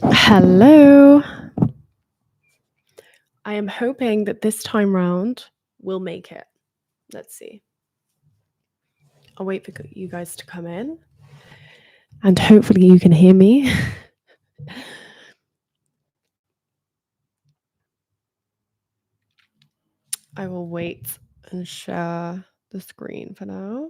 Hello. I am hoping that this time round we'll make it. Let's see. I'll wait for you guys to come in. And hopefully you can hear me. I will wait and share the screen for now.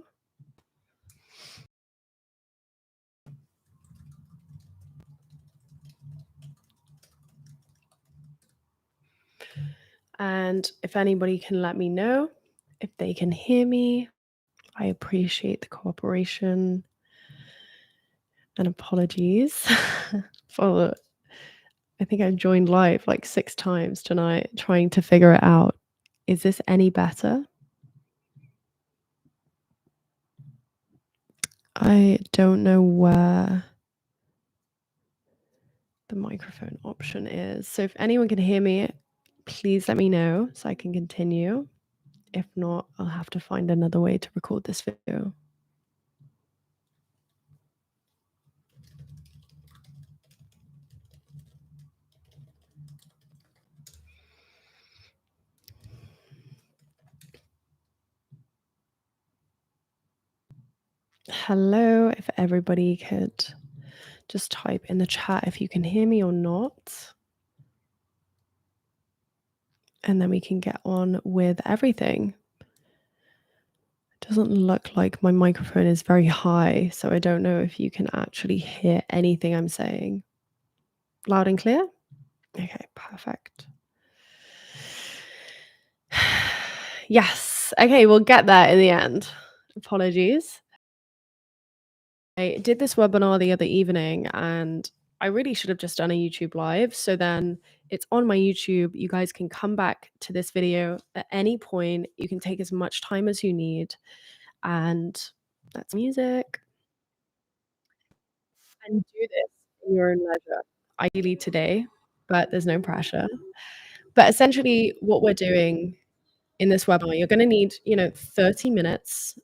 And if anybody can let me know if they can hear me, I appreciate the cooperation. And apologies for I think I've joined live like 6 times tonight trying to figure it out. Is this any better? I don't know where the microphone option is. So if anyone can hear me, please let me know so I can continue. If not, I'll have to find another way to record this video. Hello, if everybody could just type in the chat if you can hear me or not. And then we can get on with everything. It doesn't look like my microphone is very high, so I don't know if you can actually hear anything I'm saying. Loud and clear? Okay, perfect. Yes. Okay, we'll get there in the end. Apologies. I did this webinar the other evening and I really should have just done a YouTube live. So then it's on my YouTube. You guys can come back to this video at any point. You can take as much time as you need. And that's music. And do this in your own leisure. Ideally today, but there's no pressure. But essentially what we're doing in this webinar, you're going to need, 30 minutes.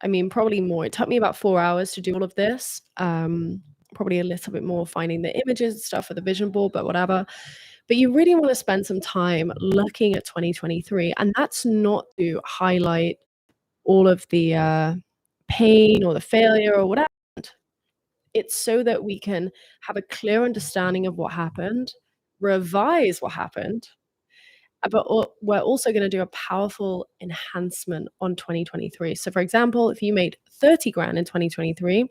I mean, probably more. It took me about 4 hours to do all of this. Probably a little bit more finding the images and stuff for the vision board, but whatever. But you really want to spend some time looking at 2023, and that's not to highlight all of the pain or the failure or whatever. It's so that we can have a clear understanding of what happened, revise what happened, but we're also going to do a powerful enhancement on 2023. So, for example, if you made 30 grand in 2023,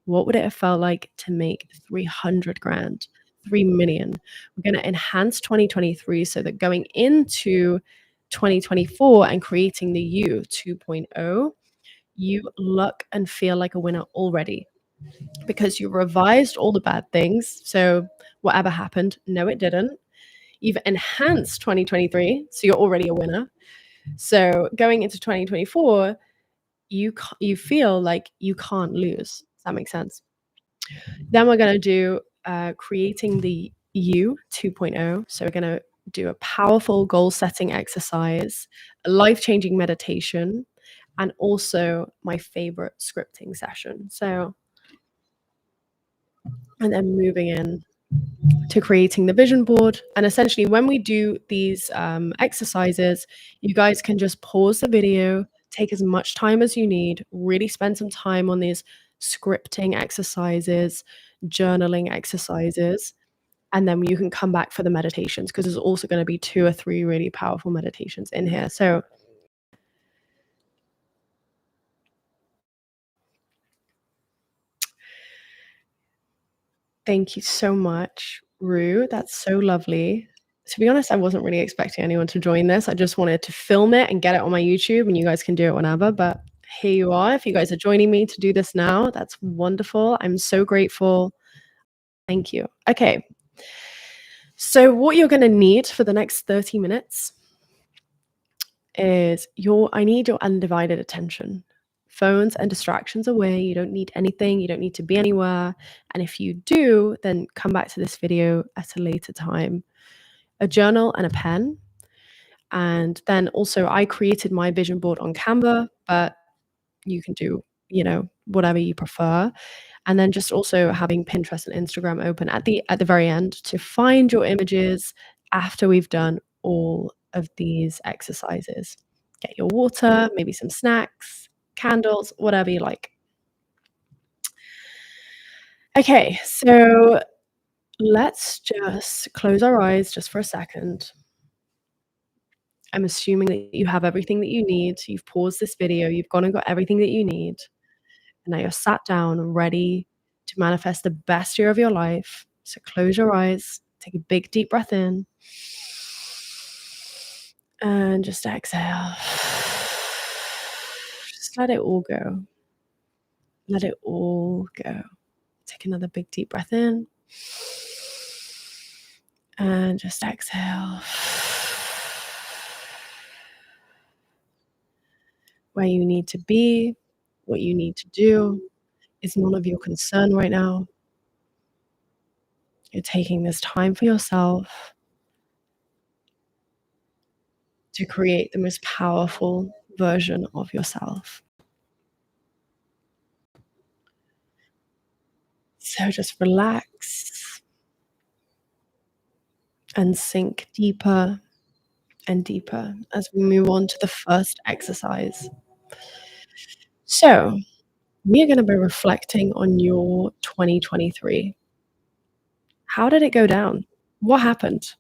what would it have felt like to make 300 grand, 3 million? We're going to enhance 2023 so that going into 2024 and creating the you 2.0, you look and feel like a winner already because you revised all the bad things. So, whatever happened, no, it didn't. You've enhanced 2023, so you're already a winner. So going into 2024, you feel like you can't lose. Does that make sense? Then we're going to do creating the you 2.0. So we're going to do a powerful goal setting exercise, a life-changing meditation, and also my favorite scripting session. So, and then moving in to creating the vision board. And essentially, when we do these exercises, you guys can just pause the video, take as much time as you need, really spend some time on these scripting exercises, journaling exercises, and then you can come back for the meditations because there's also going to be 2 or 3 really powerful meditations in here. So thank you so much, Rue. That's so lovely. To be honest, I wasn't really expecting anyone to join this. I just wanted to film it and get it on my YouTube, and you guys can do it whenever. But here you are. If you guys are joining me to do this now, that's wonderful. I'm so grateful. Thank you. Okay. So what you're going to need for the next 30 minutes is I need your undivided attention. Phones and distractions away. You don't need anything. You don't need to be anywhere. And if you do, then come back to this video at a later time. A journal and a pen. And then also I created my vision board on Canva, but you can do, whatever you prefer. and then just also having Pinterest and Instagram open at the very end to find your images after we've done all of these exercises. Get your water, maybe some snacks, candles, whatever you like. Okay, so let's just close our eyes just for a second. I'm assuming that you have everything that you need. You've paused this video, you've gone and got everything that you need, and now you're sat down ready to manifest the best year of your life. So close your eyes, take a big deep breath in, and just exhale. Just let it all go. Let it all go. Take another big deep breath in, and just exhale. Where you need to be, what you need to do is none of your concern right now. You're taking this time for yourself to create the most powerful version of yourself. So just relax and sink deeper and deeper as we move on to the first exercise. So, we are going to be reflecting on your 2023. How did it go down? What happened?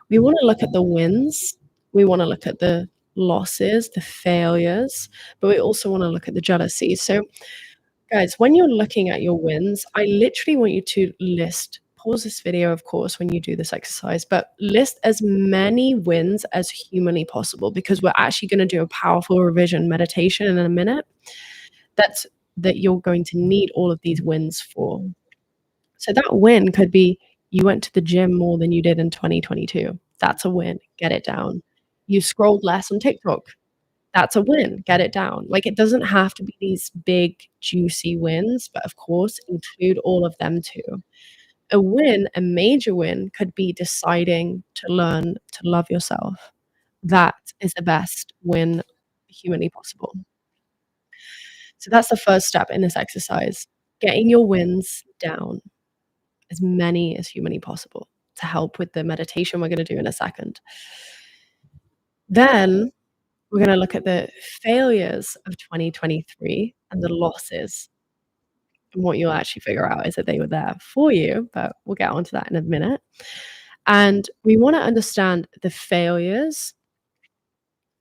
We want to look at the wins, we want to look at the losses, the failures, but we also want to look at the jealousy. So, guys, when you're looking at your wins, I literally want you to list, pause this video, of course, when you do this exercise, but list as many wins as humanly possible because we're actually going to do a powerful revision meditation in a minute. That you're going to need all of these wins for. So that win could be you went to the gym more than you did in 2022. That's a win. Get it down. You scrolled less on TikTok. That's a win. Get it down. Like, it doesn't have to be these big, juicy wins, but of course, include all of them too. A win, a major win, could be deciding to learn to love yourself. That is the best win humanly possible. So that's the first step in this exercise, getting your wins down, as many as humanly possible, to help with the meditation we're gonna do in a second. Then we're gonna look at the failures of 2023 and the losses. And what you'll actually figure out is that they were there for you, but we'll get onto that in a minute. And we wanna understand the failures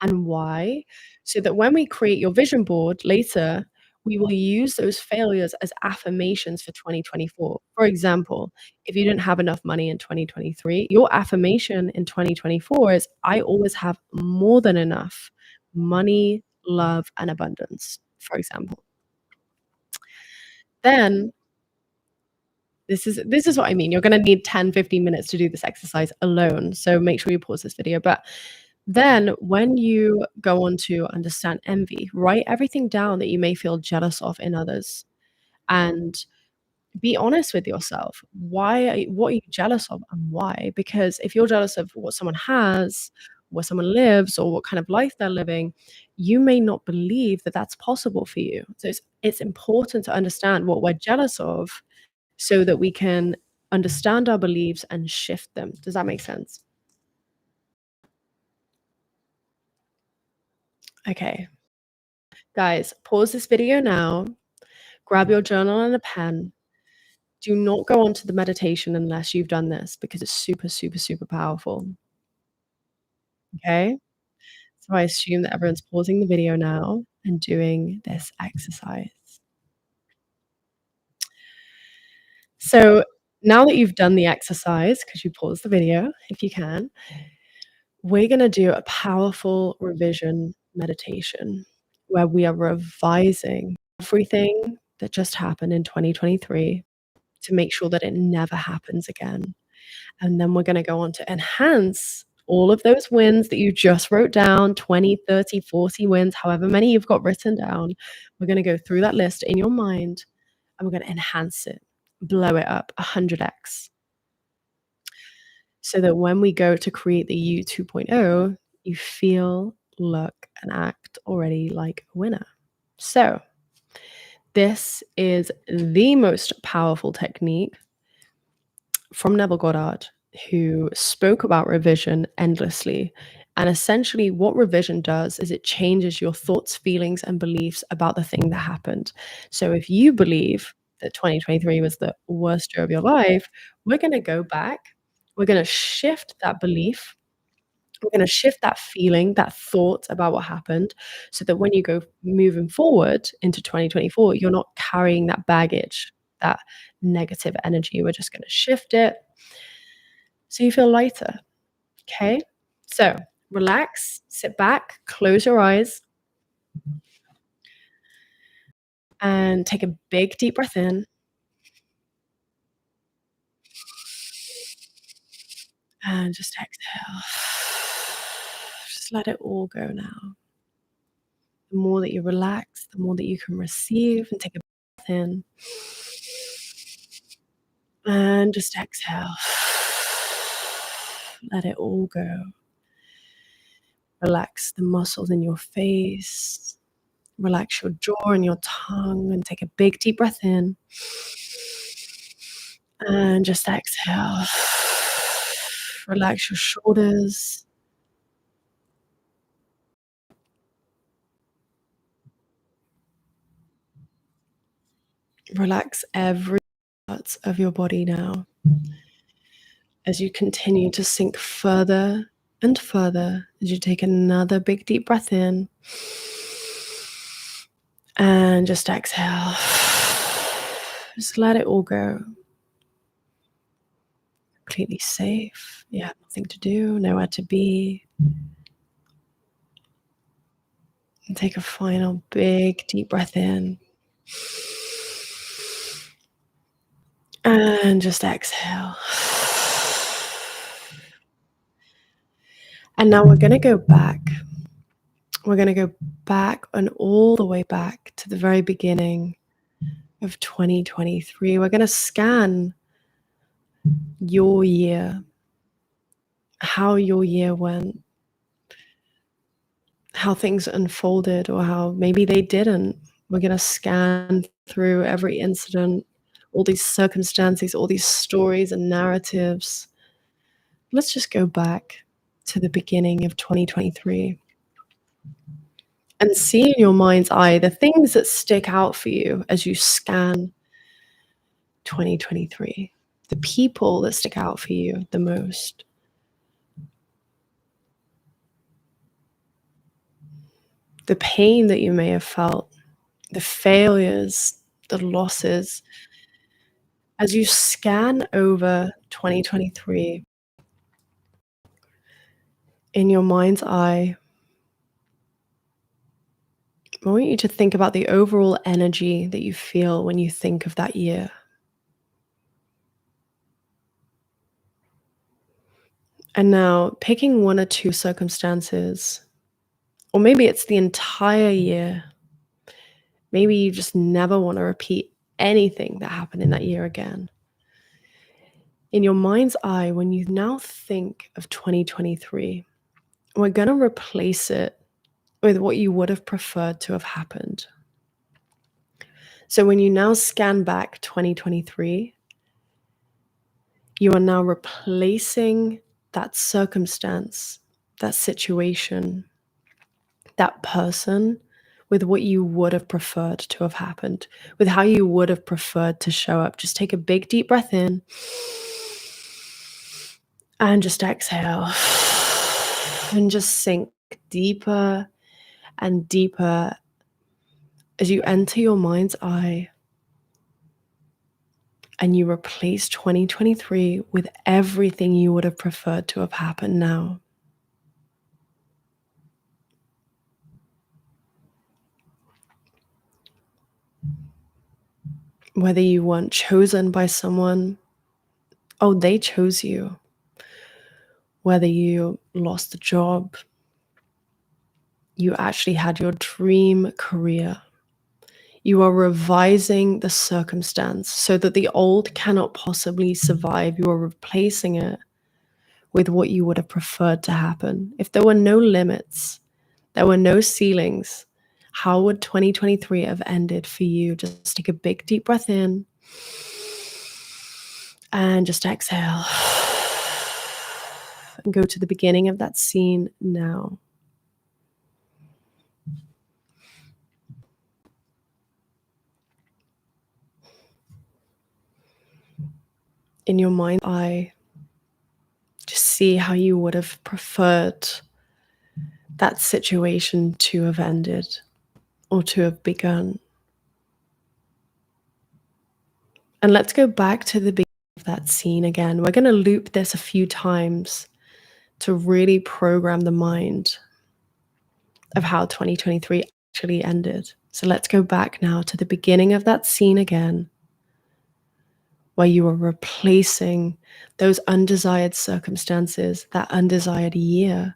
and why, so that when we create your vision board later, we will use those failures as affirmations for 2024. For example, if you didn't have enough money in 2023, your affirmation in 2024 is, I always have more than enough money, love, and abundance, for example. Then this is what I mean. You're gonna need 10, 15 minutes to do this exercise alone. So make sure you pause this video. But then when you go on to understand envy, write everything down that you may feel jealous of in others and be honest with yourself. What are you jealous of and why? Because if you're jealous of what someone has, where someone lives, or what kind of life they're living, you may not believe that that's possible for you. So it's important to understand what we're jealous of so that we can understand our beliefs and shift them. Does that make sense? Okay. Guys, pause this video now, grab your journal and a pen. Do not go on to the meditation unless you've done this because it's super, super, super powerful. Okay? So I assume that everyone's pausing the video now and doing this exercise. So now that you've done the exercise, because you paused the video, if you can, we're going to do a powerful revision meditation where we are revising everything that just happened in 2023 to make sure that it never happens again. And then we're going to go on to enhance all of those wins that you just wrote down 20, 30, 40 wins, however many you've got written down. We're going to go through that list in your mind and we're going to enhance it, blow it up 100x. So that when we go to create the you 2.0, you feel, look, and act already like a winner. So This is the most powerful technique from Neville Goddard, who spoke about revision endlessly. And essentially, what revision does is it changes your thoughts, feelings, and beliefs about the thing that happened. So if you believe that 2023 was the worst year of your life, we're going to go back, we're going to shift that belief, we're going to shift that feeling, that thought about what happened, so that when you go moving forward into 2024, you're not carrying that baggage, that negative energy. We're just going to shift it so you feel lighter. Okay? So relax, sit back, close your eyes, and take a big deep breath in and just exhale. Just let it all go now. The more that you relax, the more that you can receive, and take a breath in and just exhale. Let it all go. Relax the muscles in your face. Relax your jaw and your tongue and take a big deep breath in. And just exhale. Relax your shoulders. Relax every part of your body now as you continue to sink further and further as you take another big deep breath in and just exhale. Just let it all go. Completely safe. You have nothing to do, nowhere to be. And take a final big deep breath in. And just exhale. And now we're going to go back. We're going to go back and all the way back to the very beginning of 2023. We're going to scan your year, how your year went, how things unfolded, or how maybe they didn't. We're going to scan through every incident, all these circumstances, all these stories and narratives. Let's just go back to the beginning of 2023 and see in your mind's eye the things that stick out for you as you scan 2023, the people that stick out for you the most. The pain that you may have felt, the failures, the losses. As you scan over 2023 in your mind's eye, I want you to think about the overall energy that you feel when you think of that year. And now picking one or two circumstances, or maybe it's the entire year. Maybe you just never want to repeat anything that happened in that year again. In your mind's eye, when you now think of 2023, we're going to replace it with what you would have preferred to have happened. So when you now scan back 2023, you are now replacing that circumstance, that situation, that person with what you would have preferred to have happened, with how you would have preferred to show up. Just take a big deep breath in and just exhale and just sink deeper and deeper as you enter your mind's eye and you replace 2023 with everything you would have preferred to have happened now. Whether you weren't chosen by someone, oh, they chose you. Whether you lost a job, you actually had your dream career. You are revising the circumstance so that the old cannot possibly survive. You are replacing it with what you would have preferred to happen. If there were no limits, there were no ceilings, How would 2023 have ended for you? Just take a big deep breath in and just exhale. And go to the beginning of that scene now. In your mind's eye, just see how you would have preferred that situation to have ended or to have begun. And let's go back to the beginning of that scene again. We're going to loop this a few times to really program the mind of how 2023 actually ended. So let's go back now to the beginning of that scene again, where you were replacing those undesired circumstances, that undesired year,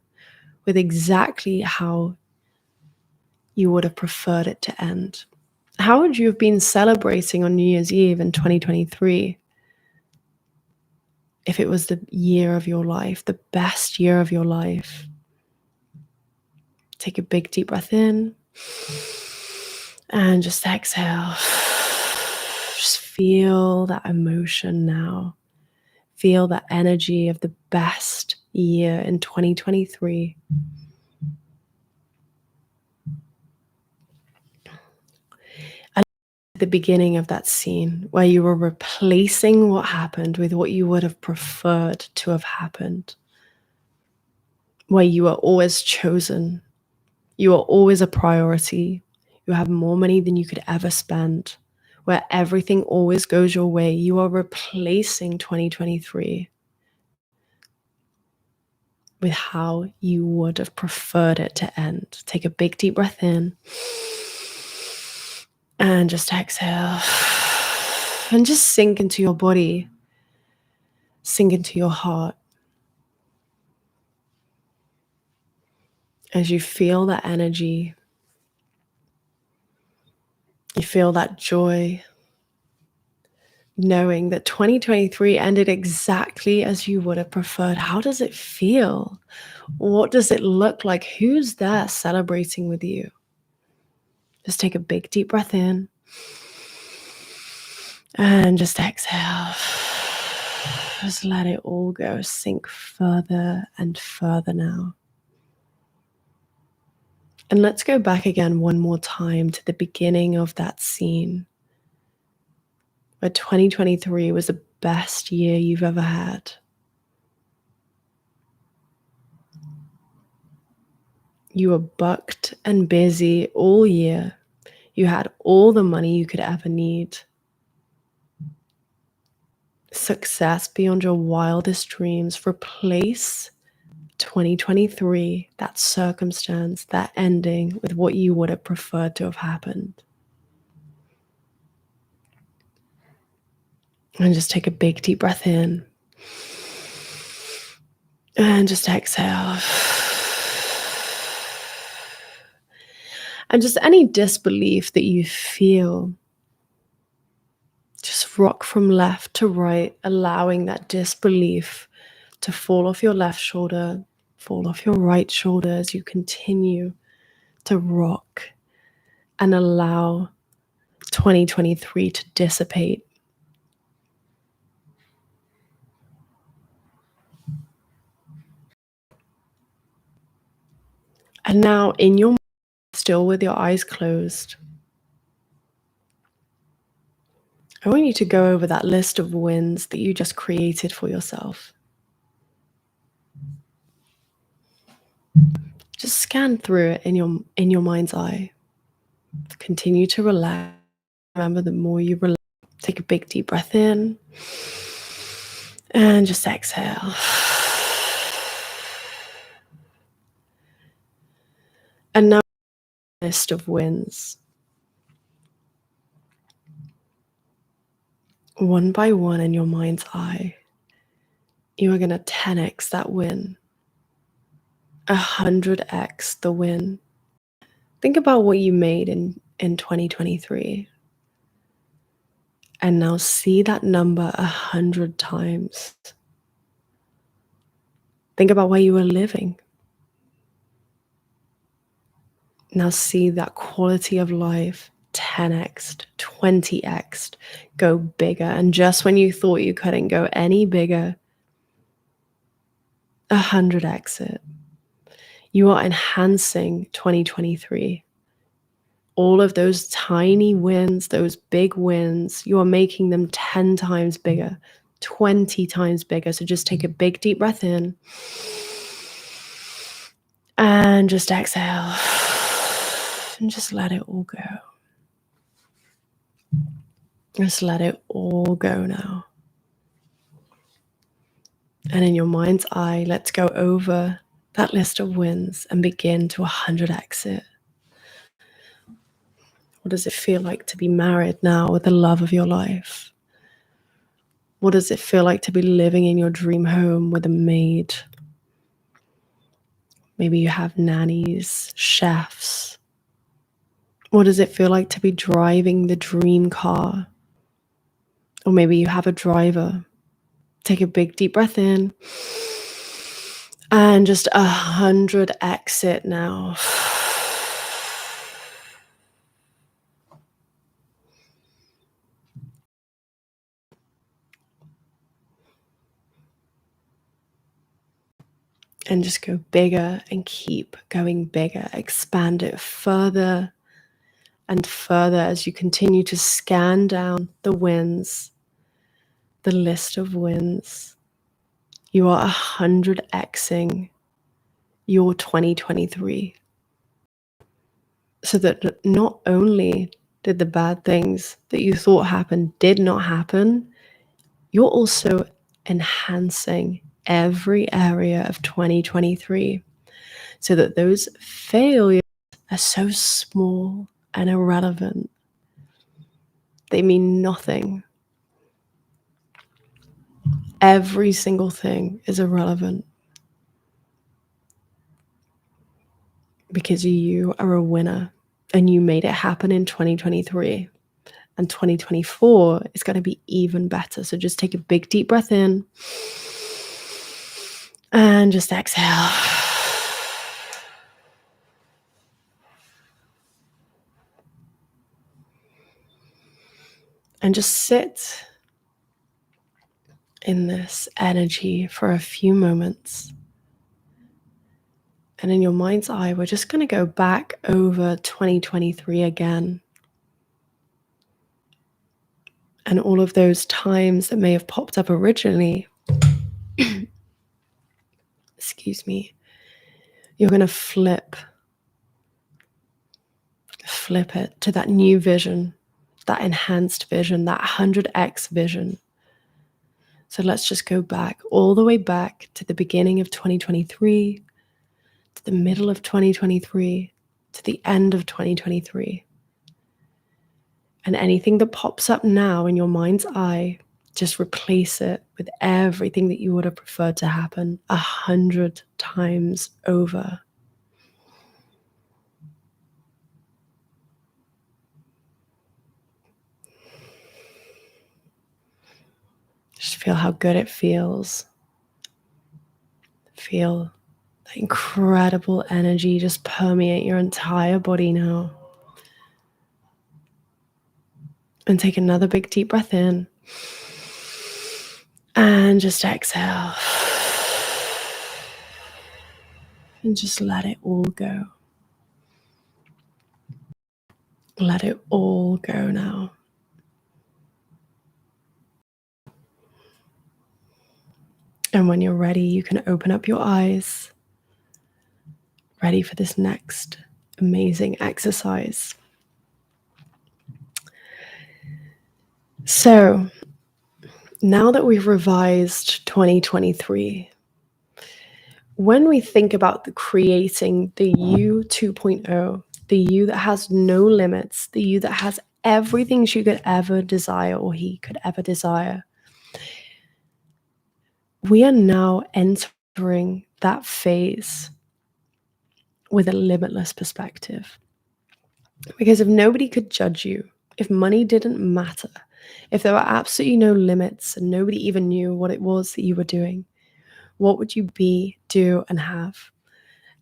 with exactly how you would have preferred it to end. How would you have been celebrating on New Year's Eve in 2023 if it was the year of your life, the best year of your life? Take a big deep breath in and just exhale. Just feel that emotion now. Feel the energy of the best year in 2023. And at the beginning of that scene, where you were replacing what happened with what you would have preferred to have happened, where you were always chosen, you are always a priority, you have more money than you could ever spend, where everything always goes your way. You are replacing 2023 with how you would have preferred it to end. Take a big deep breath in and just exhale. And just sink into your body, sink into your heart. As you feel that energy, you feel that joy, knowing that 2023 ended exactly as you would have preferred. How does it feel? What does it look like? Who's there celebrating with you? Just take a big deep breath in and just exhale. Just let it all go. Sink further and further now. And let's go back again one more time to the beginning of that scene, where 2023 was the best year you've ever had. You were booked and busy all year. You had all the money you could ever need. Success beyond your wildest dreams. Replace 2023, that circumstance, that ending, with what you would have preferred to have happened. And just take a big deep breath in. And just exhale. And just any disbelief that you feel, just rock from left to right, allowing that disbelief to fall off your left shoulder, fall off your right shoulder as you continue to rock and allow 2023 to dissipate. And now, in your mind, still with your eyes closed, I want you to go over that list of wins that you just created for yourself. Just scan through it in your mind's eye. Continue to relax. Remember, the more you relax, take a big deep breath in and just exhale. And now, a list of wins. One by one in your mind's eye, you are going to 10x that win, 100x the win. Think about what you made in 2023. And now see that number 100 times. Think about where you were living. Now see that quality of life 10x, 20x, go bigger. And just when you thought you couldn't go any bigger, 100x it. You are enhancing 2023. All of those tiny wins, those big wins, you are making them 10 times bigger, 20 times bigger. So just take a big deep breath in and just exhale and just let it all go. Just let it all go now. And in your mind's eye, let's go over that list of wins and begin to 100x it. What does it feel like to be married now with the love of your life? What does it feel like to be living in your dream home with a maid? Maybe you have nannies, chefs. What does it feel like to be driving the dream car? Or maybe you have a driver. Take a big deep breath in and just 100x it now. And just go bigger and keep going bigger. Expand it further and further as you continue to scan down the wins, the list of wins. You are 100xing your 2023. So that not only did the bad things that you thought happened did not happen, you're also enhancing every area of 2023 so that those failures are so small and irrelevant. They mean nothing. Every single thing is irrelevant because you are a winner and you made it happen in 2023. And 2024 is going to be even better. So just take a big deep breath in and just exhale. And just sit in this energy for a few moments. And in your mind's eye, we're just going to go back over 2023 again. And all of those times that may have popped up originally, excuse me, you're going to flip it to that new vision, that enhanced vision, that 100x vision. So let's just go back, all the way back to the beginning of 2023, to the middle of 2023, to the end of 2023. And anything that pops up now in your mind's eye, just replace it with everything that you would have preferred to happen 100 times over. Just feel how good it feels. Feel that incredible energy just permeate your entire body now. And take another big deep breath in. And just exhale. And just let it all go. Let it all go now. And when you're ready, you can open up your eyes, ready for this next amazing exercise. So, now that we've revised 2023, when we think about creating the you 2.0, the you that has no limits, the you that has everything she could ever desire or he could ever desire, we are now entering that phase with a limitless perspective. Because if nobody could judge you, if money didn't matter, if there were absolutely no limits and nobody even knew what it was that you were doing, what would you be, do, and have?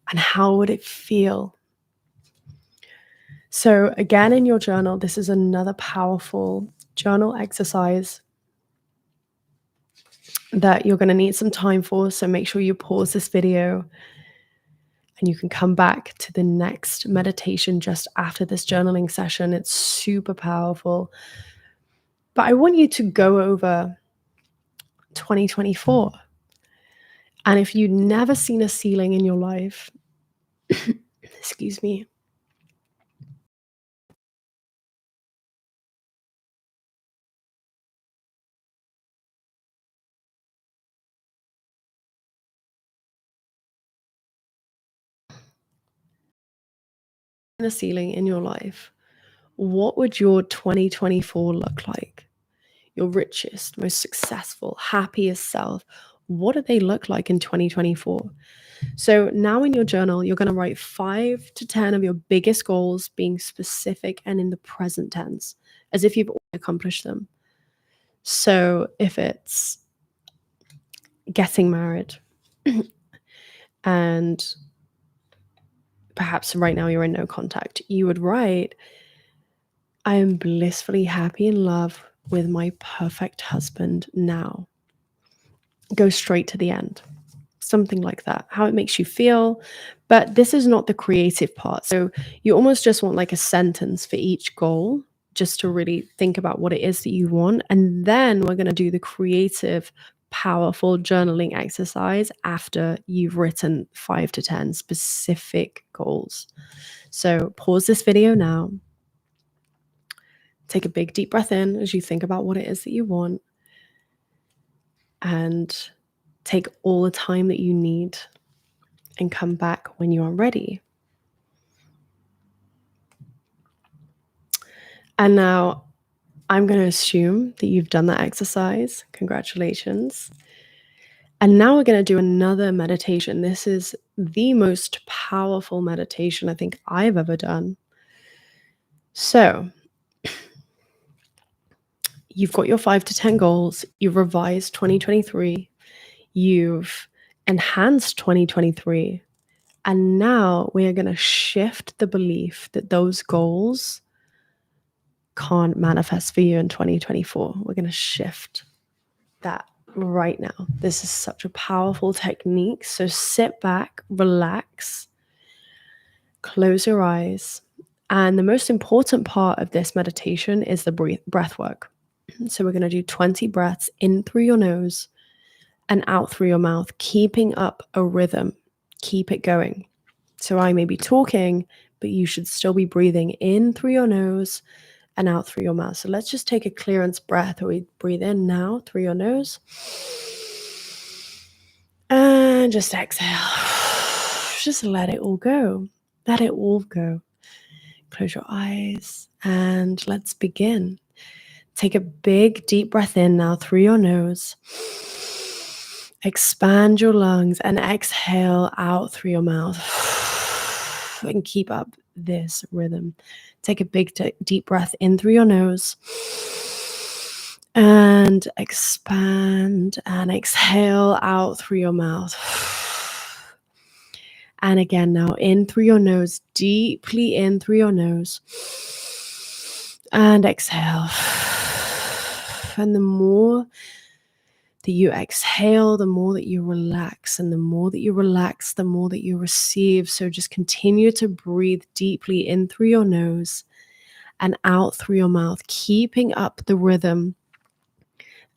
And how would it feel? So, again, in your journal, this is another powerful journal exercise that you're going to need some time for. So, make sure you pause this video and you can come back to the next meditation just after this journaling session. It's super powerful. But I want you to go over 2024. And if you've never seen a ceiling in your life, excuse me, a ceiling in your life, what would your 2024 look like? Your richest, most successful, happiest self. What do they look like in 2024? So now in your journal, you're going to write 5 to 10 of your biggest goals, being specific and in the present tense, as if you've already accomplished them. So if it's getting married and perhaps right now you're in no contact, you would write, I am blissfully happy in love with my perfect husband now. Go straight to the end. Something like that, how it makes you feel. But this is not the creative part. So you almost just want like a sentence for each goal, just to really think about what it is that you want. And then we're going to do the creative, powerful journaling exercise after you've written 5 to 10 specific goals. So pause this video now. Take a big deep breath in as you think about what it is that you want. And take all the time that you need and come back when you are ready. And now I'm going to assume that you've done that exercise. Congratulations. And now we're going to do another meditation. This is the most powerful meditation I think I've ever done. So you've got your 5 to 10 goals. You've revised 2023. You've enhanced 2023. And now we are going to shift the belief that those goals can't manifest for you in 2024. We're going to shift that right now. This is such a powerful technique. So sit back, relax, close your eyes. And the most important part of this meditation is the breath work. So we're going to do 20 breaths in through your nose and out through your mouth, keeping up a rhythm. Keep it going. So I may be talking, but you should still be breathing in through your nose and out through your mouth. So let's just take a clearance breath where we breathe in now through your nose and just exhale. Just let it all go. Let it all go. Close your eyes and let's begin. Take a big deep breath in now through your nose. Expand your lungs and exhale out through your mouth. And keep up this rhythm. Take a big deep breath in through your nose and expand and exhale out through your mouth. And again, now in through your nose, deeply in through your nose and exhale. And the more that you exhale, the more that you relax, and the more that you relax, the more that you receive. So just continue to breathe deeply in through your nose and out through your mouth, keeping up the rhythm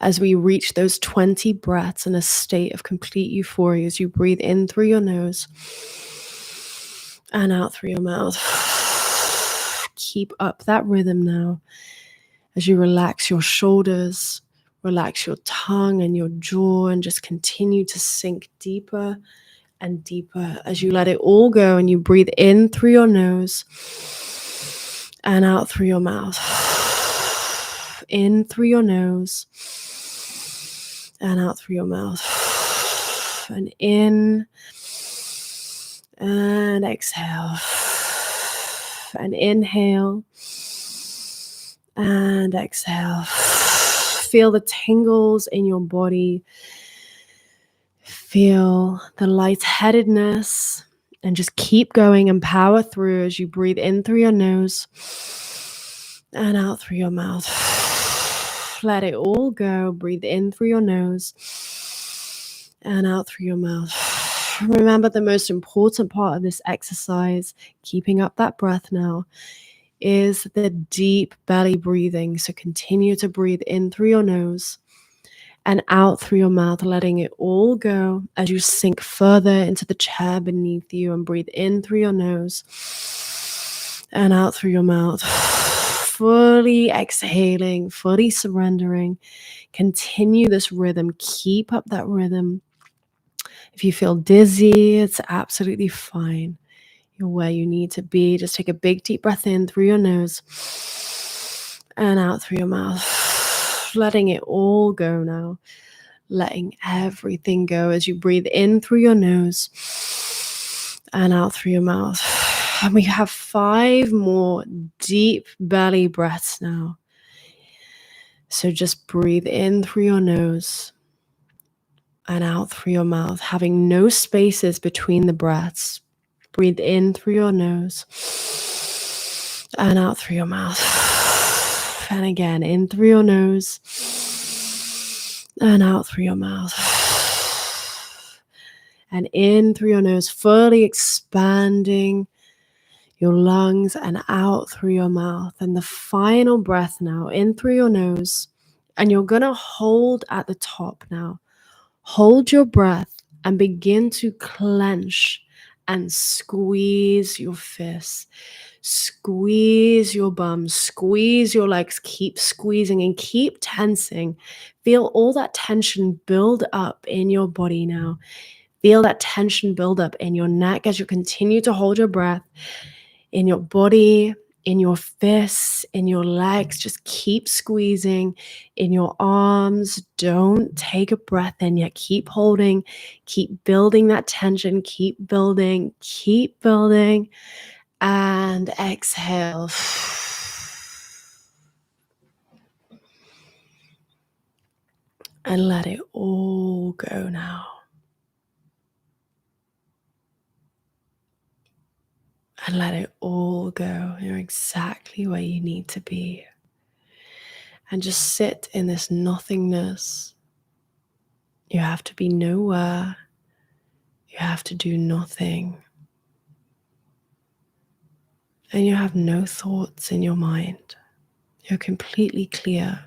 as we reach those 20 breaths in a state of complete euphoria as you breathe in through your nose and out through your mouth. Keep up that rhythm now as you relax your shoulders, relax your tongue and your jaw, and just continue to sink deeper and deeper as you let it all go and you breathe in through your nose and out through your mouth. In through your nose and out through your mouth. And in and exhale. And inhale and exhale. Feel the tingles in your body. Feel the lightheadedness And just keep going and power through as you breathe in through your nose and out through your mouth. Let it all go. Breathe in through your nose and out through your mouth. Remember, the most important part of this exercise, keeping up that breath now, is the deep belly breathing. So continue to breathe in through your nose and out through your mouth, letting it all go as you sink further into the chair beneath you, and breathe in through your nose and out through your mouth. Fully exhaling, fully surrendering. Continue this rhythm. Keep up that rhythm. If you feel dizzy, it's absolutely fine. You're where you need to be. Just take a big deep breath in through your nose and out through your mouth. Letting it all go now. Letting everything go as you breathe in through your nose and out through your mouth. And we have 5 more deep belly breaths now. So just breathe in through your nose and out through your mouth, having no spaces between the breaths. Breathe in through your nose and out through your mouth. And again, in through your nose and out through your mouth. And in through your nose, fully expanding your lungs, and out through your mouth. And the final breath now, in through your nose. And you're going to hold at the top now. Hold your breath and begin to clench and squeeze your fists. Squeeze your bum, squeeze your legs, keep squeezing and keep tensing. Feel all that tension build up in your body now. Feel that tension build up in your neck as you continue to hold your breath, in your body, in your fists, in your legs. Just keep squeezing in your arms. Don't take a breath in yet. Keep holding, keep building that tension, keep building, and exhale. And let it all go now. And let it all go. You're exactly where you need to be. And just sit in this nothingness. You have to be nowhere. You have to do nothing. And you have no thoughts in your mind. You're completely clear.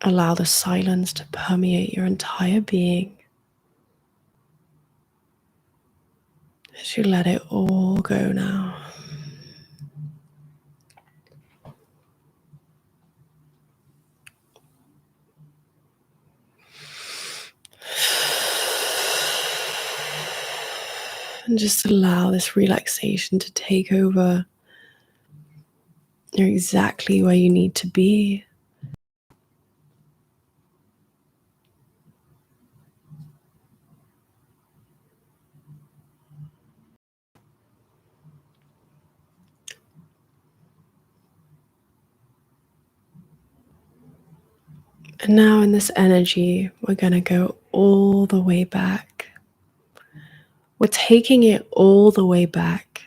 Allow the silence to permeate your entire being as you let it all go now. And just allow this relaxation to take over. You're exactly where you need to be. And now in this energy, we're going to go all the way back. We're taking it all the way back.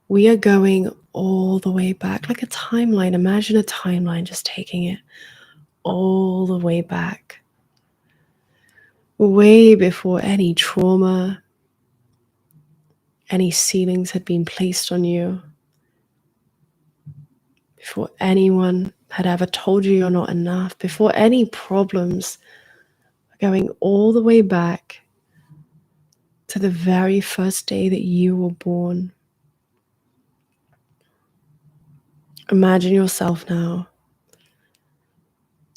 We are going all the way back, like a timeline. Imagine a timeline, just taking it all the way back. Way before any trauma, any ceilings had been placed on you. Before anyone had ever told you you're not enough. Before any problems. Going all the way back to the very first day that you were born. Imagine yourself now.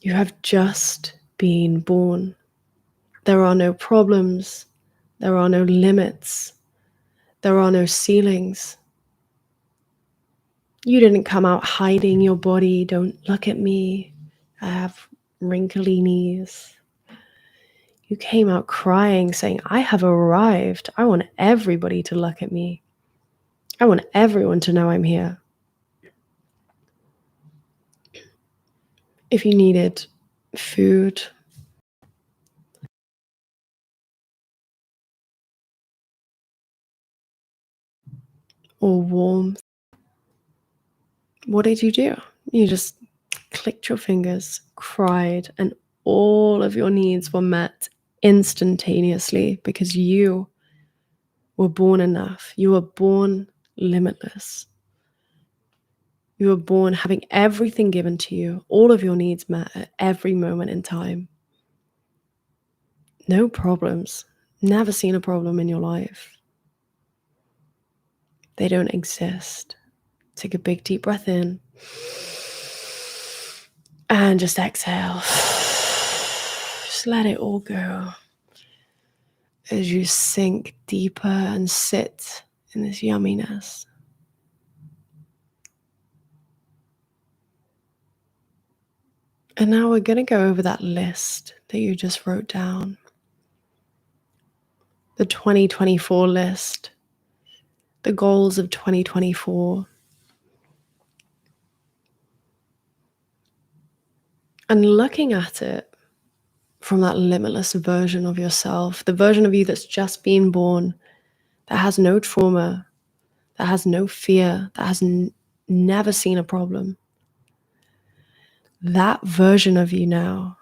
You have just been born. There are no problems. There are no limits. There are no ceilings. You didn't come out hiding your body. Don't look at me. I have wrinkly knees. You came out crying, saying, I have arrived. I want everybody to look at me. I want everyone to know I'm here. If you needed food, or warmth. What did you do? You just clicked your fingers, cried, and all of your needs were met instantaneously because you were born enough. You were born limitless. You were born having everything given to you, all of your needs met at every moment in time. No problems. Never seen a problem in your life. They don't exist. Take a big deep breath in and just exhale. Just let it all go as you sink deeper and sit in this yumminess. And now we're going to go over that list that you just wrote down, the 2024 list, the goals of 2024. And looking at it from that limitless version of yourself, the version of you that's just been born, that has no trauma, that has no fear, that has never seen a problem. That version of you now,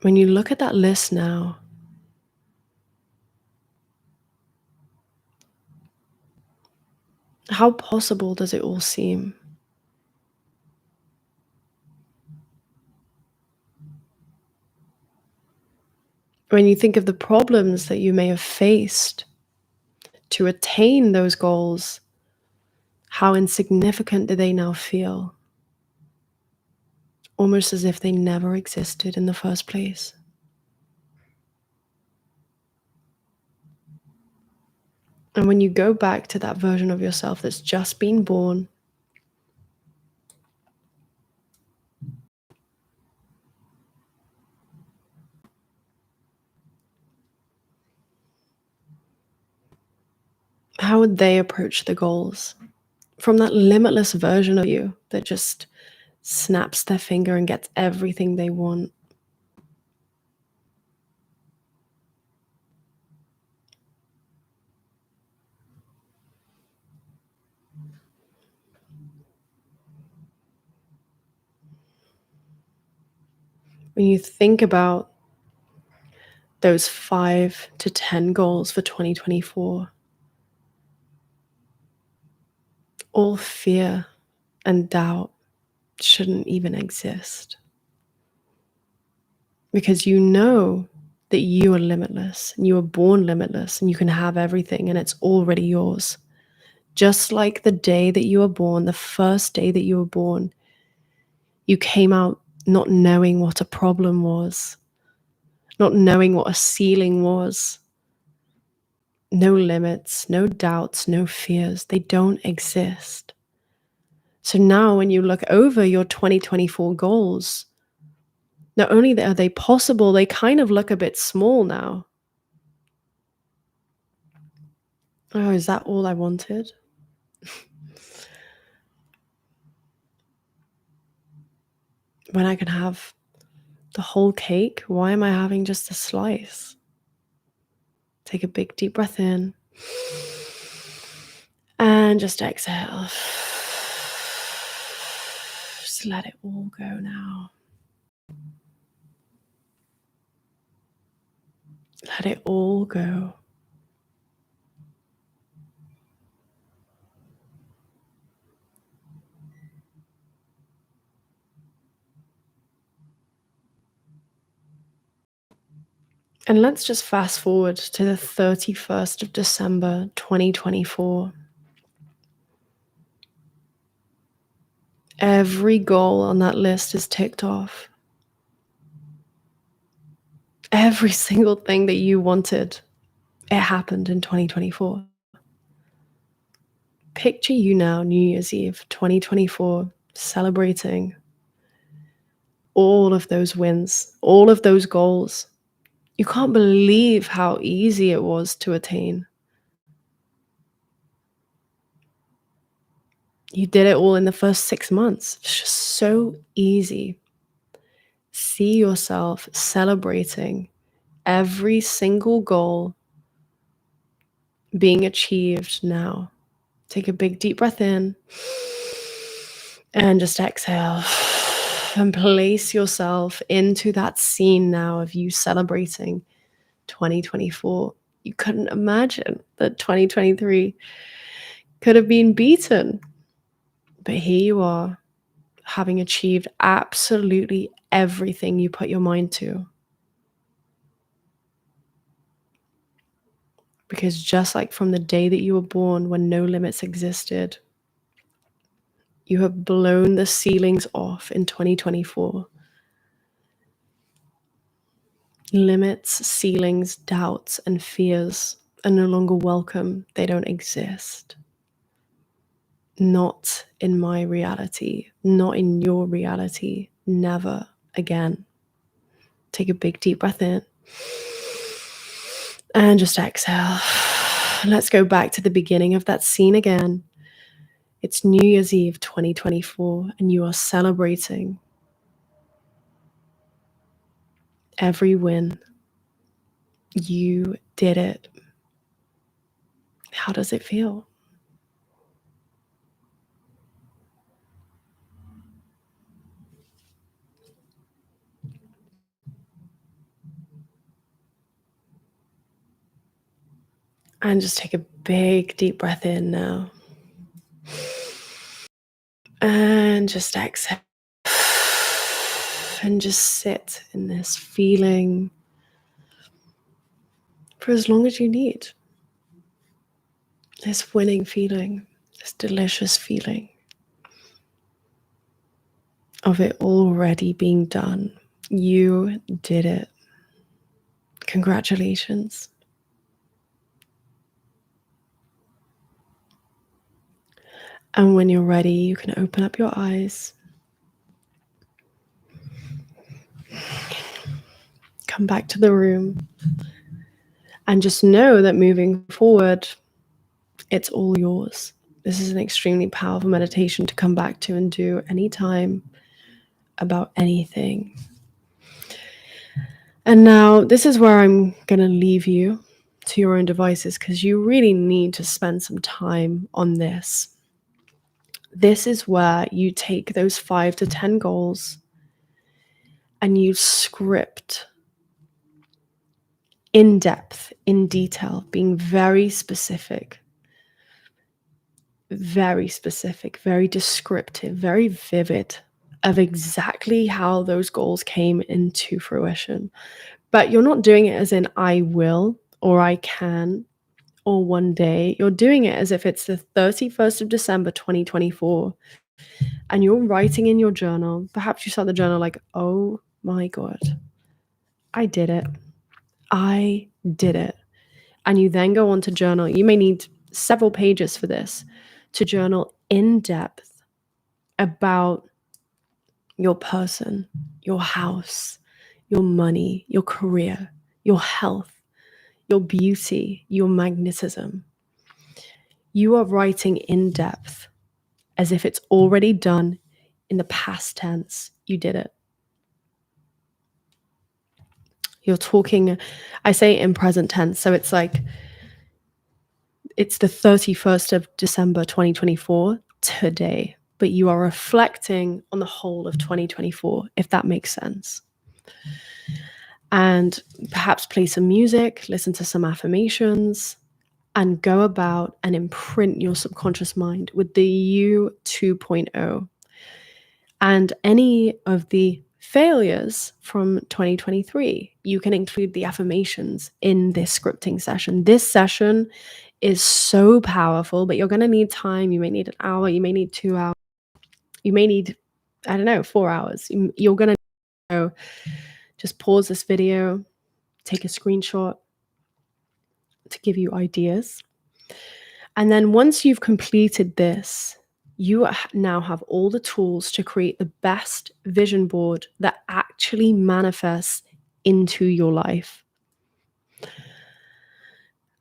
when you look at that list now, how possible does it all seem? When you think of the problems that you may have faced to attain those goals, how insignificant do they now feel? Almost as if they never existed in the first place. And when you go back to that version of yourself that's just been born, how would they approach the goals? From that limitless version of you that just snaps their finger and gets everything they want. When you think about those 5 to 10 goals for 2024, all fear and doubt shouldn't even exist. Because you know that you are limitless and you were born limitless and you can have everything and it's already yours. Just like the day that you were born, the first day that you were born, you came out not knowing what a problem was, not knowing what a ceiling was. No limits, no doubts, no fears. They don't exist. So now when you look over your 2024 goals, not only are they possible, they kind of look a bit small now. Oh, is that all I wanted? When I can have the whole cake, why am I having just a slice? Take a big deep breath in and just exhale. Just let it all go now. Let it all go. And let's just fast forward to the 31st of December, 2024. Every goal on that list is ticked off. Every single thing that you wanted, it happened in 2024. Picture you now, New Year's Eve, 2024, celebrating all of those wins, all of those goals. You can't believe how easy it was to attain. You did it all in the first 6 months. It's just so easy. See yourself celebrating every single goal being achieved now. Take a big deep breath in and just exhale and place yourself into that scene now of you celebrating 2024. You couldn't imagine that 2023 could have been beaten. But here you are, having achieved absolutely everything you put your mind to. Because just like from the day that you were born, when no limits existed, you have blown the ceilings off in 2024. Limits, ceilings, doubts, and fears are no longer welcome. They don't exist. Not in my reality, not in your reality, never again. Take a big deep breath in and just exhale. Let's go back to the beginning of that scene again. It's New Year's Eve 2024, and you are celebrating every win. You did it. How does it feel? And just take a big deep breath in now. And just exhale. And just sit in this feeling for as long as you need. This winning feeling, this delicious feeling of it already being done. You did it. Congratulations. And when you're ready, you can open up your eyes. Come back to the room. And just know that moving forward, it's all yours. This is an extremely powerful meditation to come back to and do anytime about anything. And now this is where I'm going to leave you to your own devices, because you really need to spend some time on this. This is where you take those 5 to 10 goals and you script in depth, in detail, being very specific, very descriptive, very vivid of exactly how those goals came into fruition. But you're not doing it as in I will or I can or one day. You're doing it as if it's the 31st of December 2024 and you're writing in your journal. Perhaps you start the journal like, oh my God, I did it. I did it. And you then go on to journal. You may need several pages for this, to journal in depth about your person, your house, your money, your career, your health, your beauty, your magnetism. You are writing in depth as if it's already done in the past tense. You did it. You're talking, I say in present tense, so it's like it's the 31st of December 2024 today, but you are reflecting on the whole of 2024, if that makes sense. And perhaps play some music, listen to some affirmations, and go about and imprint your subconscious mind with the you 2.0. And any of the failures from 2023, you can include the affirmations in this scripting session. This session is so powerful, but you're going to need time. You may need an hour, you may need 2 hours, you may need, 4 hours. You're going to just pause this video, take a screenshot to give you ideas. And then once you've completed this, you now have all the tools to create the best vision board that actually manifests into your life.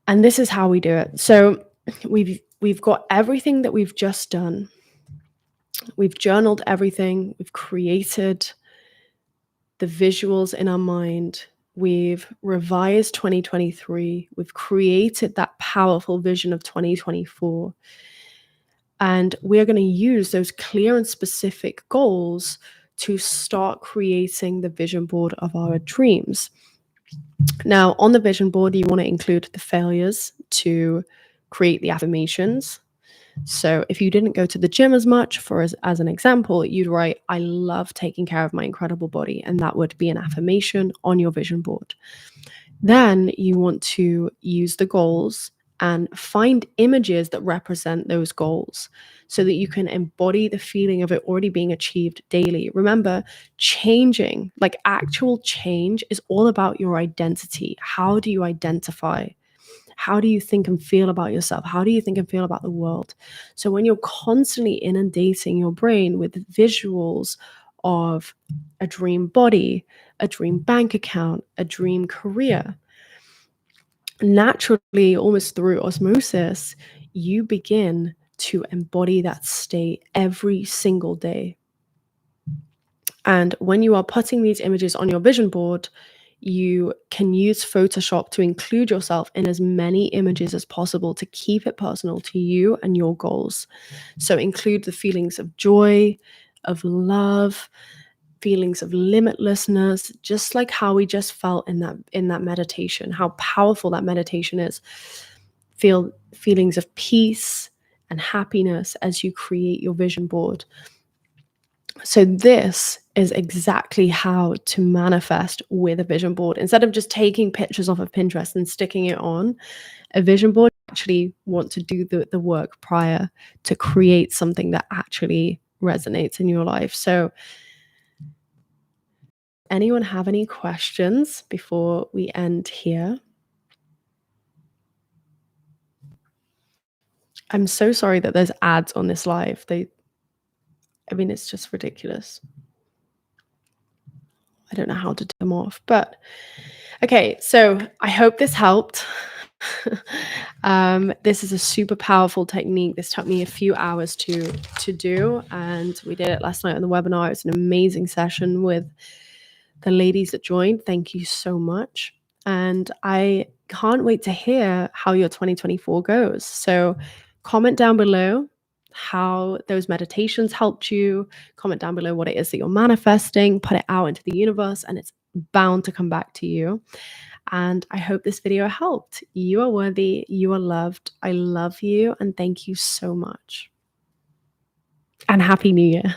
And this is how we do it. So we've got everything that we've just done. We've journaled everything. We've created the visuals in our mind. We've revised 2023. We've created that powerful vision of 2024. And we're going to use those clear and specific goals to start creating the vision board of our dreams. Now, on the vision board, you want to include the failures to create the affirmations. So if you didn't go to the gym as much, as an example, you'd write, I love taking care of my incredible body. And that would be an affirmation on your vision board. Then you want to use the goals and find images that represent those goals so that you can embody the feeling of it already being achieved daily. Remember, changing, like actual change, is all about your identity. How do you identify? How do you think and feel about yourself? How do you think and feel about the world? So when you're constantly inundating your brain with visuals of a dream body, a dream bank account, a dream career, naturally, almost through osmosis, you begin to embody that state every single day. And when you are putting these images on your vision board, you can use Photoshop to include yourself in as many images as possible to keep it personal to you and your goals. So include the feelings of joy, of love, feelings of limitlessness, just like how we just felt in that meditation, how powerful that meditation is. Feel feelings of peace and happiness as you create your vision board. So this is exactly how to manifest with a vision board. Instead of just taking pictures off of Pinterest and sticking it on a vision board, you actually want to do the work prior to create something that actually resonates in your life. So anyone have any questions before we end here? I'm so sorry that there's ads on this live. It's just ridiculous. I don't know how to turn them off, but okay, so I hope this helped. This is a super powerful technique. This took me a few hours to do, and we did it last night on the webinar. It's an amazing session with the ladies that joined. Thank you so much. And I can't wait to hear how your 2024 goes. So comment down below how those meditations helped you. Comment down below what it is that you're manifesting. Put it out into the universe, and it's bound to come back to you. And I hope this video helped. You are worthy. You are loved. I love you. And thank you so much. And Happy New Year.